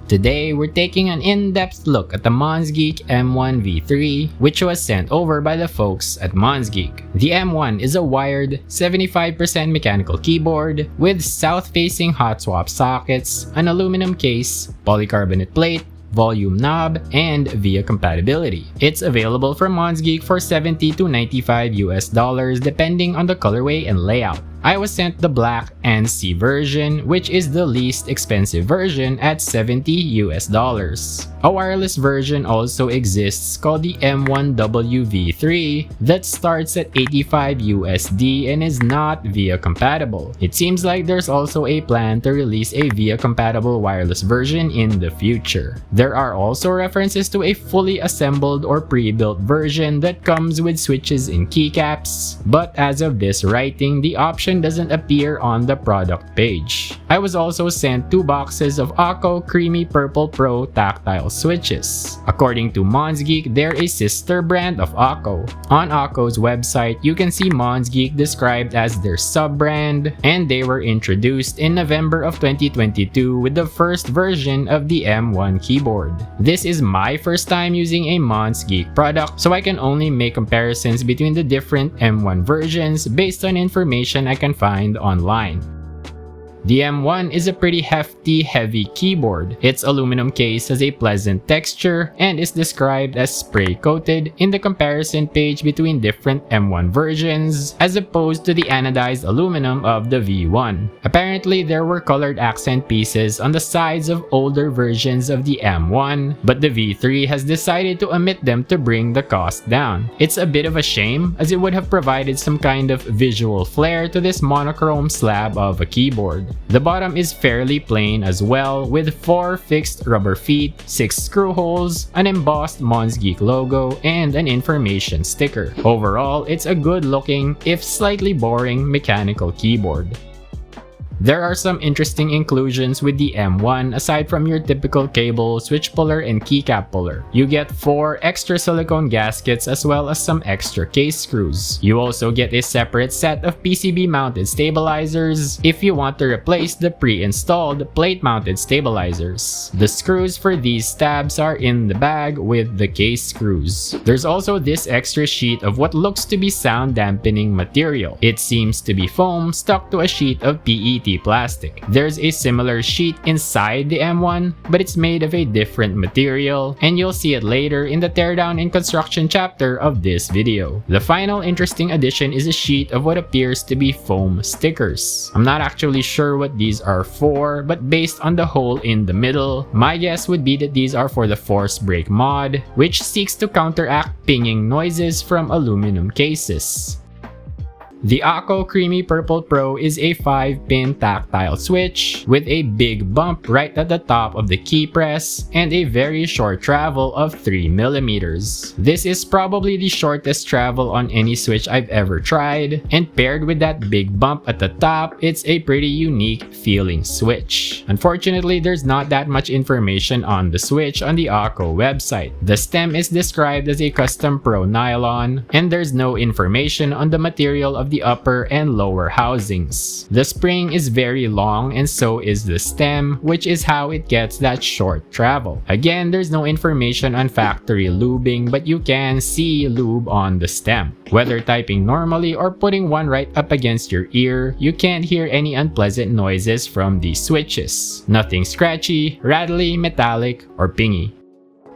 Today, we're taking an in-depth look at the Monsgeek M1v3, which was sent over by the folks at Monsgeek. The M1 is a wired 75% mechanical keyboard with south-facing hot swap sockets, an aluminum case, polycarbonate plate, volume knob, and VIA compatibility. It's available from Monsgeek for $70 to $95 depending on the colorway and layout. I was sent the black and C version, which is the least expensive version at $70. A wireless version also exists called the M1w3 that starts at $85 and is not VIA compatible. It seems like there's also a plan to release a VIA compatible wireless version in the future. There are also references to a fully assembled or pre-built version that comes with switches and keycaps, but as of this writing, the option doesn't appear on the product page. I was also sent 2 boxes of Akko Creamy Purple Pro tactile switches. According to Monsgeek, they're a sister brand of Akko. On Akko's website, you can see Monsgeek described as their sub-brand, and they were introduced in November of 2022 with the first version of the M1 keyboard. This is my first time using a Monsgeek product, so I can only make comparisons between the different M1 versions based on information I can find online. The M1 is a pretty hefty, heavy keyboard. Its aluminum case has a pleasant texture and is described as spray-coated in the comparison page between different M1 versions as opposed to the anodized aluminum of the V1. Apparently, there were colored accent pieces on the sides of older versions of the M1, but the V3 has decided to omit them to bring the cost down. It's a bit of a shame as it would have provided some kind of visual flair to this monochrome slab of a keyboard. The bottom is fairly plain as well, with 4 fixed rubber feet, 6 screw holes, an embossed Monsgeek logo, and an information sticker. Overall, it's a good looking, if slightly boring, mechanical keyboard. There are some interesting inclusions with the M1 aside from your typical cable, switch puller, and keycap puller. You get 4 extra silicone gaskets as well as some extra case screws. You also get a separate set of PCB mounted stabilizers if you want to replace the pre-installed plate mounted stabilizers. The screws for these tabs are in the bag with the case screws. There's also this extra sheet of what looks to be sound dampening material. It seems to be foam stuck to a sheet of PET plastic. There's a similar sheet inside the M1, but it's made of a different material, and you'll see it later in the Teardown and Construction chapter of this video. The final interesting addition is a sheet of what appears to be foam stickers. I'm not actually sure what these are for, but based on the hole in the middle, my guess would be that these are for the force break mod, which seeks to counteract pinging noises from aluminum cases. The Akko Creamy Purple Pro is a 5-pin tactile switch with a big bump right at the top of the key press and a very short travel of 3mm. This is probably the shortest travel on any switch I've ever tried, and paired with that big bump at the top, it's a pretty unique feeling switch. Unfortunately, there's not that much information on the switch on the Akko website. The stem is described as a custom pro nylon, and there's no information on the material of the upper and lower housings. The spring is very long and so is the stem, which is how it gets that short travel. Again, there's no information on factory lubing, but you can see lube on the stem. Whether typing normally or putting one right up against your ear, you can't hear any unpleasant noises from these switches. Nothing scratchy, rattly, metallic, or pingy.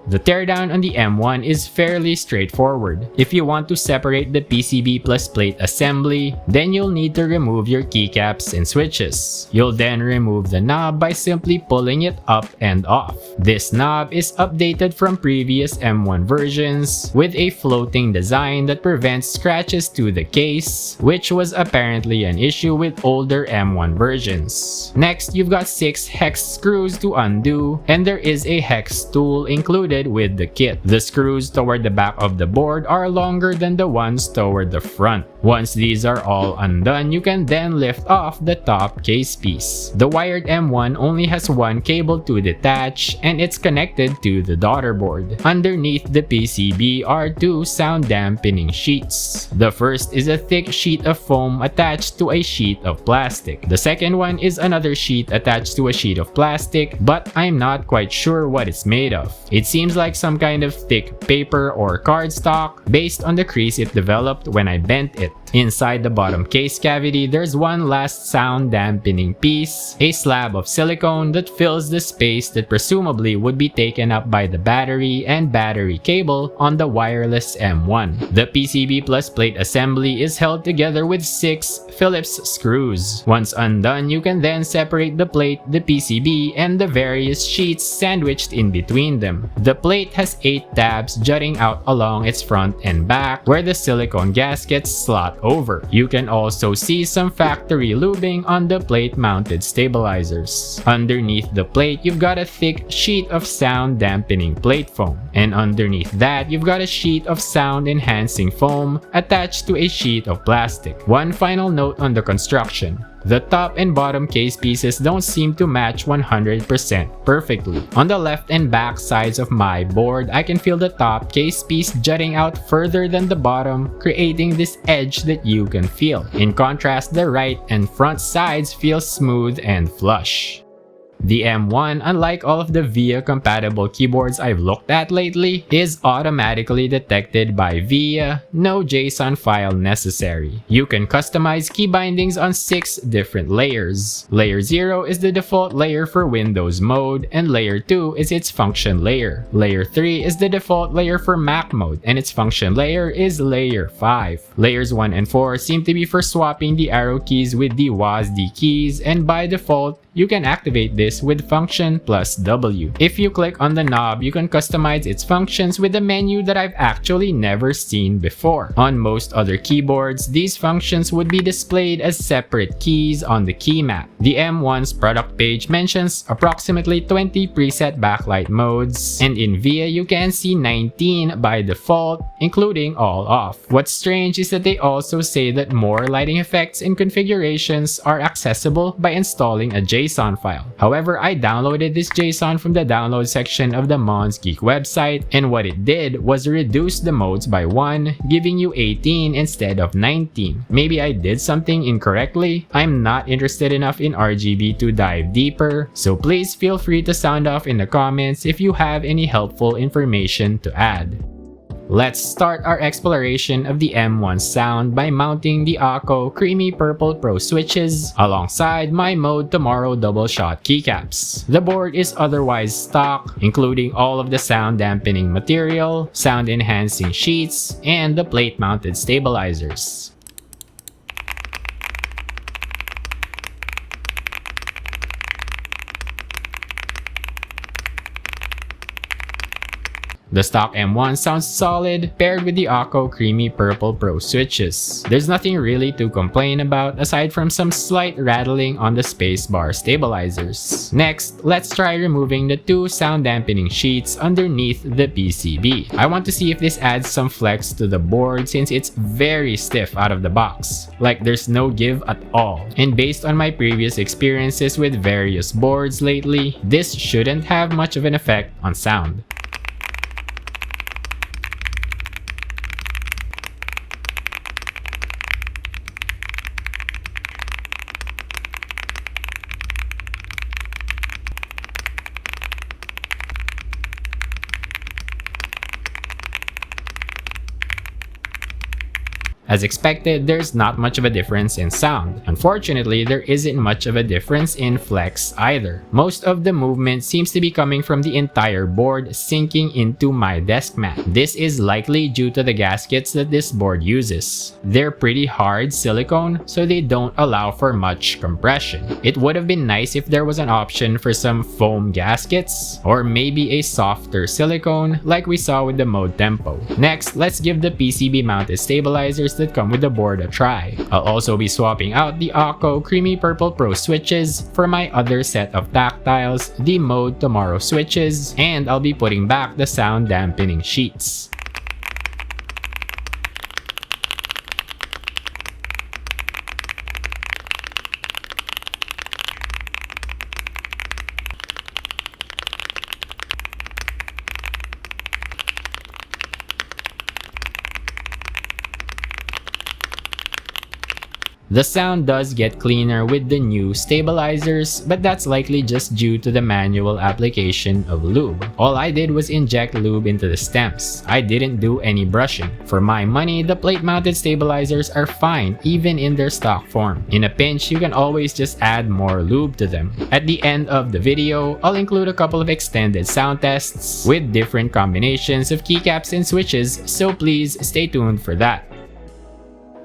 The teardown on the M1 is fairly straightforward. If you want to separate the PCB plus plate assembly, then you'll need to remove your keycaps and switches. You'll then remove the knob by simply pulling it up and off. This knob is updated from previous M1 versions with a floating design that prevents scratches to the case, which was apparently an issue with older M1 versions. Next, you've got 6 hex screws to undo, and there is a hex tool included included with the kit. The screws toward the back of the board are longer than the ones toward the front. Once these are all undone, you can then lift off the top case piece. The wired M1 only has one cable to detach, and it's connected to the daughter board. Underneath the PCB are two sound dampening sheets. The first is a thick sheet of foam attached to a sheet of plastic. The second one is another sheet attached to a sheet of plastic, but I'm not quite sure what it's made of. It seems like some kind of thick paper or cardstock based on the crease it developed when I bent it. Inside the bottom case cavity, there's one last sound dampening piece, a slab of silicone that fills the space that presumably would be taken up by the battery and battery cable on the wireless M1. The PCB plus plate assembly is held together with 6 Phillips screws. Once undone, you can then separate the plate, the PCB, and the various sheets sandwiched in between them. The plate has 8 tabs jutting out along its front and back where the silicone gaskets slot over. You can also see some factory lubing on the plate-mounted stabilizers. Underneath the plate, you've got a thick sheet of sound dampening plate foam. And underneath that, you've got a sheet of sound enhancing foam attached to a sheet of plastic. One final note on the construction. The top and bottom case pieces don't seem to match 100% perfectly. On the left and back sides of my board, I can feel the top case piece jutting out further than the bottom, creating this edge that you can feel. In contrast, the right and front sides feel smooth and flush. The M1, unlike all of the VIA-compatible keyboards I've looked at lately, is automatically detected by VIA, no JSON file necessary. You can customize key bindings on 6 different layers. Layer 0 is the default layer for Windows mode, and Layer 2 is its function layer. Layer 3 is the default layer for Mac mode, and its function layer is Layer 5. Layers 1 and 4 seem to be for swapping the arrow keys with the WASD keys, and by default, you can activate this with function plus W. If you click on the knob, you can customize its functions with a menu that I've actually never seen before. On most other keyboards, these functions would be displayed as separate keys on the key map. The M1's product page mentions approximately 20 preset backlight modes, and in VIA you can see 19 by default, including all off. What's strange is that they also say that more lighting effects and configurations are accessible by installing a JSON file. However, I downloaded this JSON from the download section of the Monsgeek website, and what it did was reduce the modes by 1, giving you 18 instead of 19. Maybe I did something incorrectly. I'm not interested enough in RGB to dive deeper, so please feel free to sound off in the comments if you have any helpful information to add. Let's start our exploration of the M1 sound by mounting the Akko Creamy Purple Pro switches alongside my Mode Tomorrow double shot keycaps. The board is otherwise stock, including all of the sound dampening material, sound enhancing sheets, and the plate mounted stabilizers. The stock M1 sounds solid paired with the Akko Creamy Purple Pro switches. There's nothing really to complain about aside from some slight rattling on the spacebar stabilizers. Next, let's try removing the 2 sound dampening sheets underneath the PCB. I want to see if this adds some flex to the board since it's very stiff out of the box. Like there's no give at all. And based on my previous experiences with various boards lately, this shouldn't have much of an effect on sound. As expected, there's not much of a difference in sound. Unfortunately, there isn't much of a difference in flex either. Most of the movement seems to be coming from the entire board sinking into my desk mat. This is likely due to the gaskets that this board uses. They're pretty hard silicone, so they don't allow for much compression. It would have been nice if there was an option for some foam gaskets, or maybe a softer silicone like we saw with the Mode Tempo. Next, let's give the PCB mounted stabilizers that come with the board a try. I'll also be swapping out the Akko Creamy Purple Pro switches for my other set of tactiles, the Mode Tomorrow switches, and I'll be putting back the sound dampening sheets. The sound does get cleaner with the new stabilizers, but that's likely just due to the manual application of lube. All I did was inject lube into the stems. I didn't do any brushing. For my money, the plate-mounted stabilizers are fine even in their stock form. In a pinch, you can always just add more lube to them. At the end of the video, I'll include a couple of extended sound tests with different combinations of keycaps and switches, so please stay tuned for that.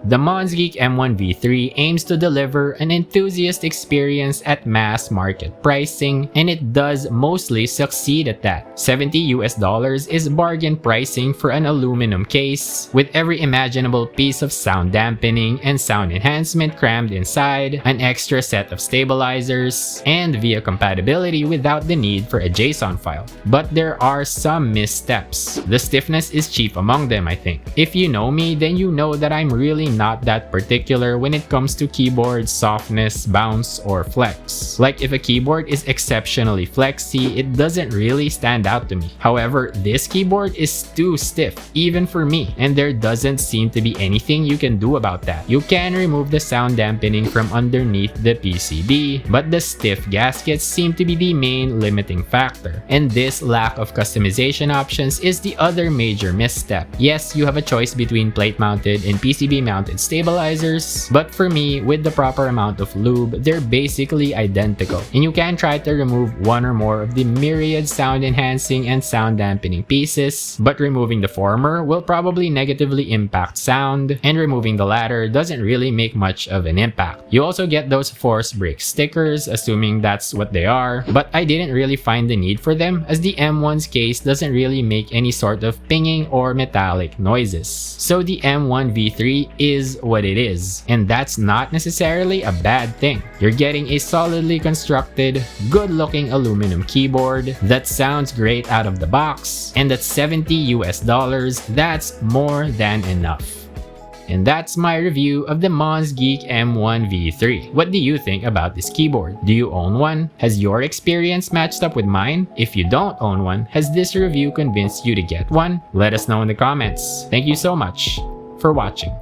The Monsgeek M1v3 aims to deliver an enthusiast experience at mass market pricing, and it does mostly succeed at that. $70 is bargain pricing for an aluminum case, with every imaginable piece of sound dampening and sound enhancement crammed inside, an extra set of stabilizers, and via compatibility without the need for a JSON file. But there are some missteps. The stiffness is chief among them, I think. If you know me, then you know that I'm really not that particular when it comes to keyboard softness, bounce, or flex. Like if a keyboard is exceptionally flexy, it doesn't really stand out to me. However, this keyboard is too stiff, even for me, and there doesn't seem to be anything you can do about that. You can remove the sound dampening from underneath the PCB, but the stiff gaskets seem to be the main limiting factor. And this lack of customization options is the other major misstep. Yes, you have a choice between plate-mounted and PCB-mounted stabilizers, but for me, with the proper amount of lube, they're basically identical, and you can try to remove one or more of the myriad sound enhancing and sound dampening pieces, but removing the former will probably negatively impact sound, and removing the latter doesn't really make much of an impact. You also get those force break stickers, assuming that's what they are, but I didn't really find the need for them, as the M1's case doesn't really make any sort of pinging or metallic noises. So the M1v3 is what it is, and that's not necessarily a bad thing. You're getting a solidly constructed, good-looking aluminum keyboard that sounds great out of the box, and at $70, that's more than enough. And that's my review of the Monsgeek M1v3. What do you think about this keyboard? Do you own one? Has your experience matched up with mine? If you don't own one, has this review convinced you to get one? Let us know in the comments. Thank you so much for watching.